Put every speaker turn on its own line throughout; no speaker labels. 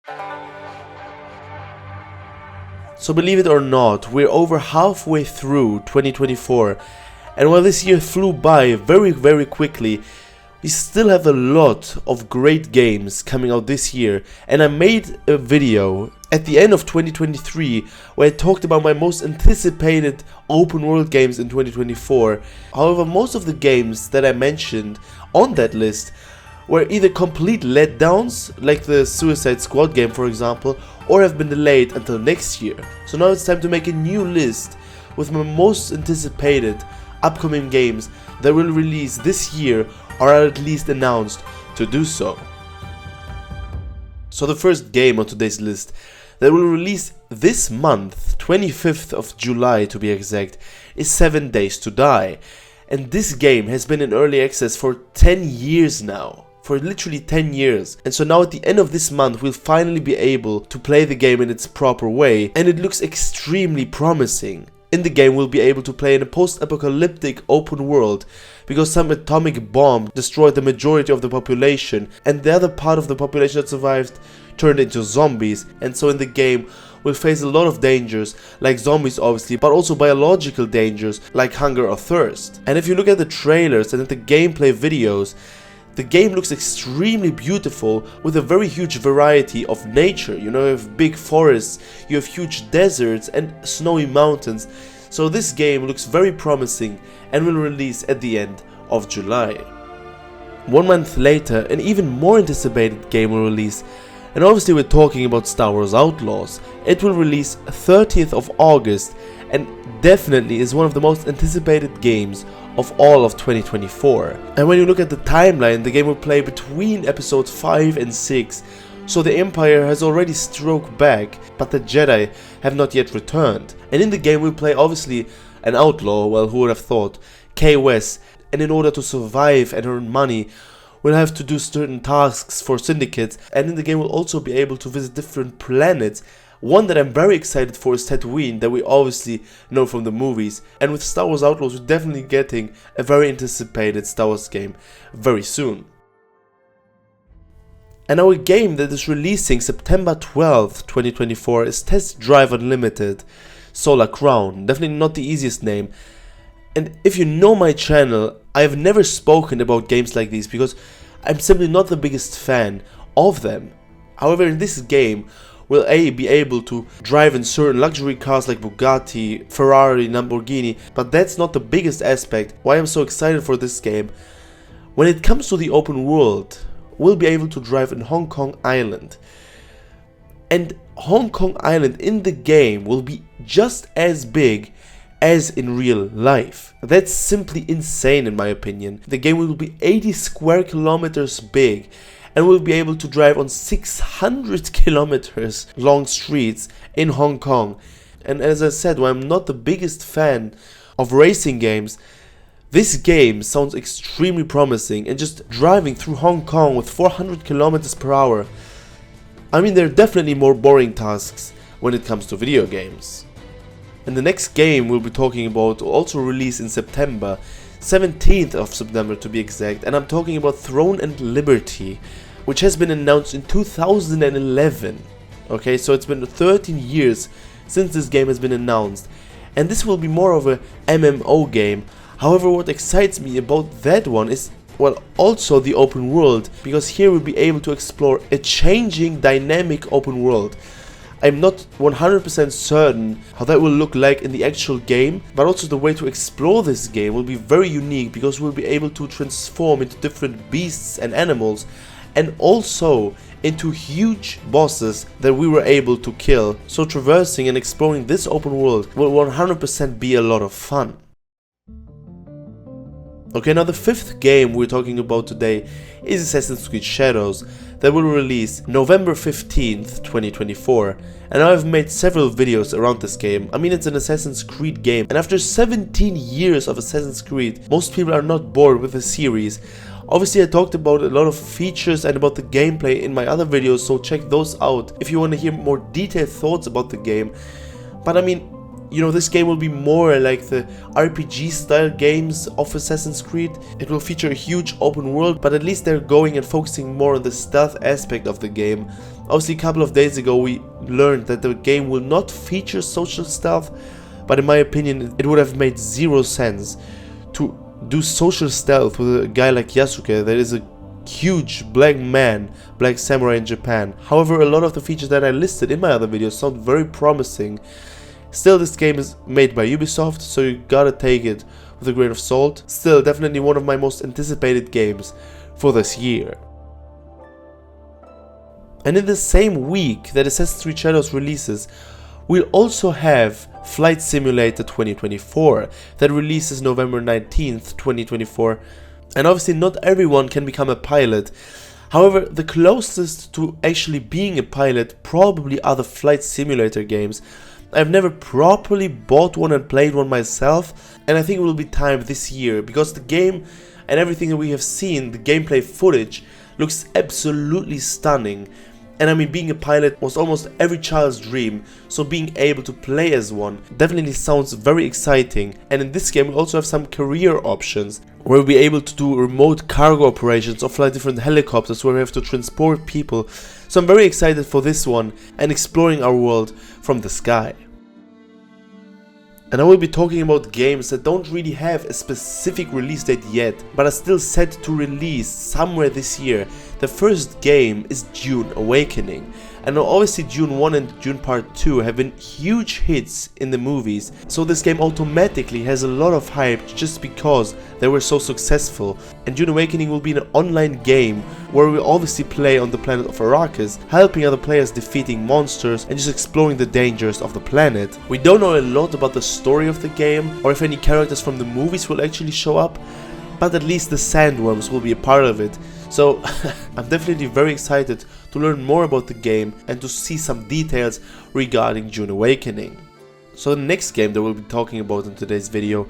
So believe it or not, we're over halfway through 2024, and while this year flew by very quickly, we still have a lot of great games coming out this year. And I made a video at the end of 2023 where I talked about my most anticipated open world games in 2024. However, most of the games that I mentioned on that list were either complete letdowns, like the Suicide Squad game for example, or have been delayed until next year. So now it's time to make a new list with my most anticipated upcoming games that will release this year or are at least announced to do so. So the first game on today's list that will release this month, 25th of July to be exact, is 7 Days to Die. And this game has been in early access for 10 years now. For literally 10 years. And so now at the end of this month we'll finally be able to play the game in its proper way, and it looks extremely promising. In the game we'll be able to play in a post-apocalyptic open world because some atomic bomb destroyed the majority of the population, and the other part of the population that survived turned into zombies. And so in the game we'll face a lot of dangers, like zombies obviously, but also biological dangers like hunger or thirst. And if you look at the trailers and at the gameplay videos, the game looks extremely beautiful with a very huge variety of nature. You know, you have big forests, you have huge deserts and snowy mountains. So this game looks very promising and will release at the end of July. 1 month later, an even more anticipated game will release, and obviously we're talking about Star Wars Outlaws. It will release 30th of August and definitely is one of the most anticipated games of all of 2024. And when you look at the timeline, the game will play between episodes 5 and 6, so the Empire has already struck back, but the Jedi have not yet returned. And in the game we'll play obviously an outlaw, well, who would have thought, Kay West, and in order to survive and earn money, we'll have to do certain tasks for syndicates, and in the game we'll also be able to visit different planets. One that I'm very excited for is Tatooine, that we obviously know from the movies. And with Star Wars Outlaws, we're definitely getting a very anticipated Star Wars game very soon. And our game that is releasing September 12th, 2024 is Test Drive Unlimited Solar Crown. Definitely not the easiest name. And if you know my channel, I have never spoken about games like these because I'm simply not the biggest fan of them. However, in this game, we'll be able to drive in certain luxury cars like Bugatti, Ferrari, Lamborghini, but that's not the biggest aspect why I'm so excited for this game. When it comes to the open world, we'll be able to drive in Hong Kong Island. And Hong Kong Island in the game will be just as big as in real life. That's simply insane in my opinion. The game will be 80 square kilometers big, and we'll be able to drive on 600 kilometers long streets in Hong Kong. And as I said, while I'm not the biggest fan of racing games, this game sounds extremely promising, and just driving through Hong Kong with 400 kilometers per hour, I mean, there are definitely more boring tasks when it comes to video games. And the next game we'll be talking about will also release in September, 17th of September to be exact, and I'm talking about Throne and Liberty, which has been announced in 2011. Okay, so it's been 13 years since this game has been announced, and this will be more of a MMO game. However, what excites me about that one is, well, also the open world, because here we'll be able to explore a changing dynamic open world. I'm not 100% certain how that will look like in the actual game, but also the way to explore this game will be very unique because we'll be able to transform into different beasts and animals, and also into huge bosses that we were able to kill. So traversing and exploring this open world will 100% be a lot of fun. Okay, now the fifth game we're talking about today is Assassin's Creed Shadows, that will release November 15th, 2024. And I've made several videos around this game. I mean, it's an Assassin's Creed game, and after 17 years of Assassin's Creed, most people are not bored with the series. Obviously, I talked about a lot of features and about the gameplay in my other videos, so check those out if you want to hear more detailed thoughts about the game. But I mean, You know, this game will be more like the RPG style games of Assassin's Creed. It will feature a huge open world, but at least they're going and focusing more on the stealth aspect of the game. Obviously, a couple of days ago we learned that the game will not feature social stealth, but in my opinion it would have made zero sense to do social stealth with a guy like Yasuke that is a huge black man, black samurai in Japan. However, a lot of the features that I listed in my other videos sound very promising. Still, this game is made by Ubisoft, so you gotta take it with a grain of salt. Still, definitely one of my most anticipated games for this year. And in the same week that Assassin's Creed Shadows releases, we'll also have Flight Simulator 2024 that releases November 19th, 2024. And obviously not everyone can become a pilot. However, the closest to actually being a pilot probably are the flight simulator games. I've never properly bought one and played one myself, and I think it will be time this year, because the game and everything that we have seen, the gameplay footage, looks absolutely stunning. And I mean, being a pilot was almost every child's dream, so being able to play as one definitely sounds very exciting. And in this game we also have some career options, where we'll be able to do remote cargo operations or fly different helicopters where we have to transport people. So I'm very excited for this one and exploring our world from the sky. And I will be talking about games that don't really have a specific release date yet, but are still set to release somewhere this year. The first game is Dune Awakening. And obviously Dune 1 and Dune Part 2 have been huge hits in the movies, so this game automatically has a lot of hype just because they were so successful. And Dune Awakening will be an online game where we obviously play on the planet of Arrakis, helping other players defeating monsters and just exploring the dangers of the planet. We don't know a lot about the story of the game or if any characters from the movies will actually show up, but at least the sandworms will be a part of it. So I'm definitely very excited to learn more about the game and to see some details regarding Dune Awakening. So the next game that we'll be talking about in today's video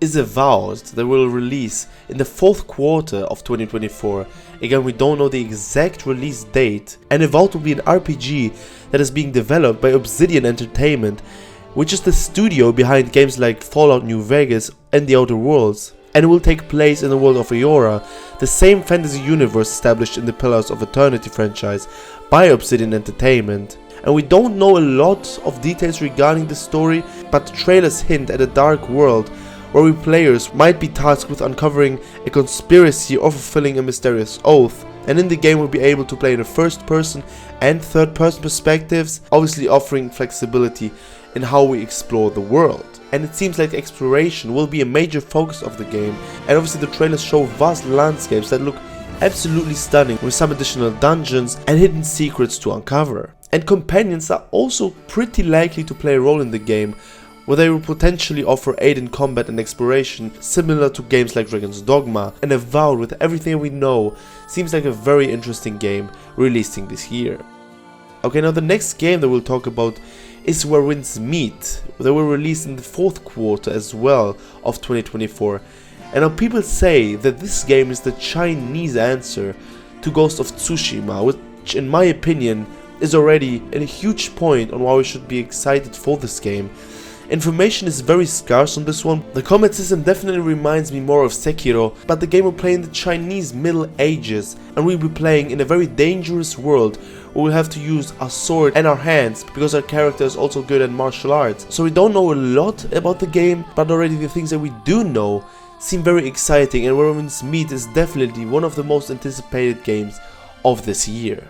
is Avowed, that will release in the 4th quarter of 2024. Again, we don't know the exact release date, and Avowed will be an RPG that is being developed by Obsidian Entertainment, which is the studio behind games like Fallout New Vegas and The Outer Worlds. And it will take place in the world of Eora, the same fantasy universe established in the Pillars of Eternity franchise by Obsidian Entertainment. And we don't know a lot of details regarding the story, but the trailers hint at a dark world where we players might be tasked with uncovering a conspiracy or fulfilling a mysterious oath. And in the game we'll be able to play in a first person and third person perspectives, obviously offering flexibility in how we explore the world. And it seems like exploration will be a major focus of the game, and obviously the trailers show vast landscapes that look absolutely stunning, with some additional dungeons and hidden secrets to uncover. And companions are also pretty likely to play a role in the game, where they will potentially offer aid in combat and exploration, similar to games like Dragon's Dogma. And Avowed, with everything we know, seems like a very interesting game releasing this year. Okay, now the next game that we'll talk about is Where Winds Meet. They will release in the 4th quarter as well of 2024. And now people say that this game is the Chinese answer to Ghost of Tsushima, which in my opinion is already a huge point on why we should be excited for this game. Information is very scarce on this one. The combat system definitely reminds me more of Sekiro, but the game will play in the Chinese Middle Ages, and we'll be playing in a very dangerous world where we'll have to use our sword and our hands, because our character is also good at martial arts. So we don't know a lot about the game, but already the things that we do know seem very exciting, and Where Winds Meet is definitely one of the most anticipated games of this year.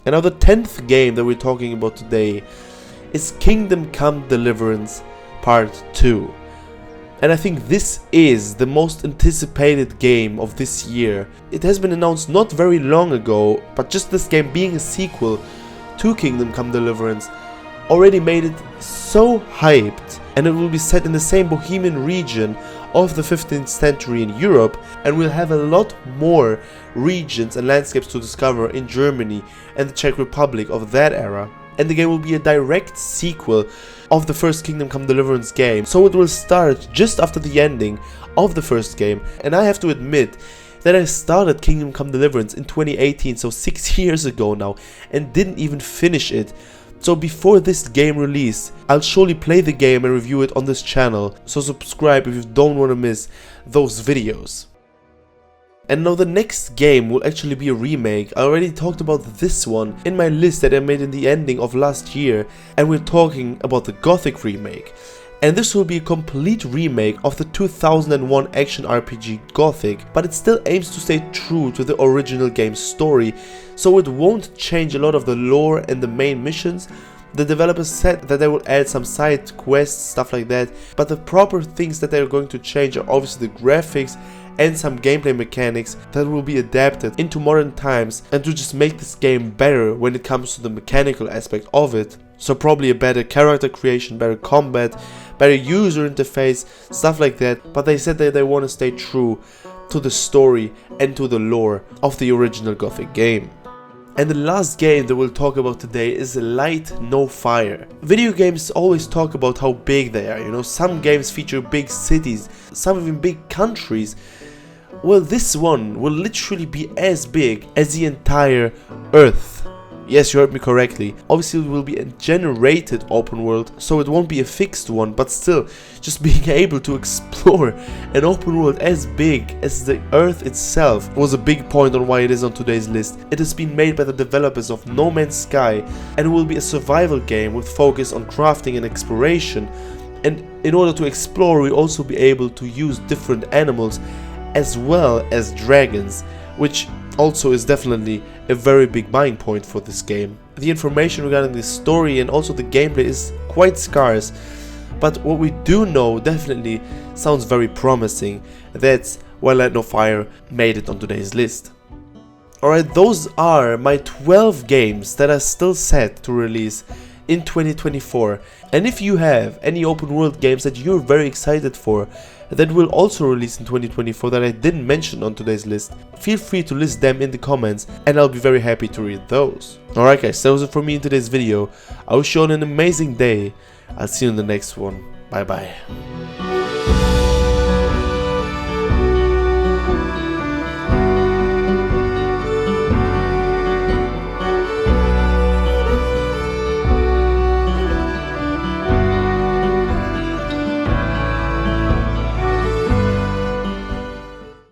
And now the 10th game that we're talking about today is Kingdom Come Deliverance Part 2. And I think this is the most anticipated game of this year. It has been announced not very long ago, but just this game being a sequel to Kingdom Come Deliverance already made it so hyped. And it will be set in the same Bohemian region of the 15th century in Europe, and we'll have a lot more regions and landscapes to discover in Germany and the Czech Republic of that era. And the game will be a direct sequel of the first Kingdom Come Deliverance game, so it will start just after the ending of the first game. And I have to admit that I started Kingdom Come Deliverance in 2018, so 6 years ago now, and didn't even finish it So before this game release, I'll surely play the game and review it on this channel, so subscribe if you don't want to miss those videos. And now the next game will actually be a remake. I already talked about this one in my list that I made in the ending of last year, and we're talking about the Gothic Remake. And this will be a complete remake of the 2001 action RPG Gothic, but it still aims to stay true to the original game's story, so it won't change a lot of the lore and the main missions. The developers said that they will add some side quests, stuff like that, but the proper things that they're going to change are obviously the graphics and some gameplay mechanics that will be adapted into modern times and to just make this game better when it comes to the mechanical aspect of it. So probably a better character creation, better combat, better user interface, stuff like that, but they said that they want to stay true to the story and to the lore of the original Gothic game. And the last game that we'll talk about today is Light No Fire. Video games always talk about how big they are, you know, some games feature big cities, some even big countries. Well, this one will literally be as big as the entire Earth. Yes, you heard me correctly. Obviously it will be a generated open world, so it won't be a fixed one, but still, just being able to explore an open world as big as the Earth itself was a big point on why it is on today's list. It has been made by the developers of No Man's Sky and will be a survival game with focus on crafting and exploration. And in order to explore, we'll also be able to use different animals as well as dragons, which also is definitely a very big buying point for this game. The information regarding the story and also the gameplay is quite scarce, but what we do know definitely sounds very promising. That's why Light No Fire made it on today's list. Alright, those are my 12 games that are still set to release in 2024, and if you have any open world games that you're very excited for that will also release in 2024 that I didn't mention on today's list, feel free to list them in the comments and I'll be very happy to read those. Alright guys, that was it for me in today's video. I wish you all an amazing day. I'll see you in the next one. Bye bye.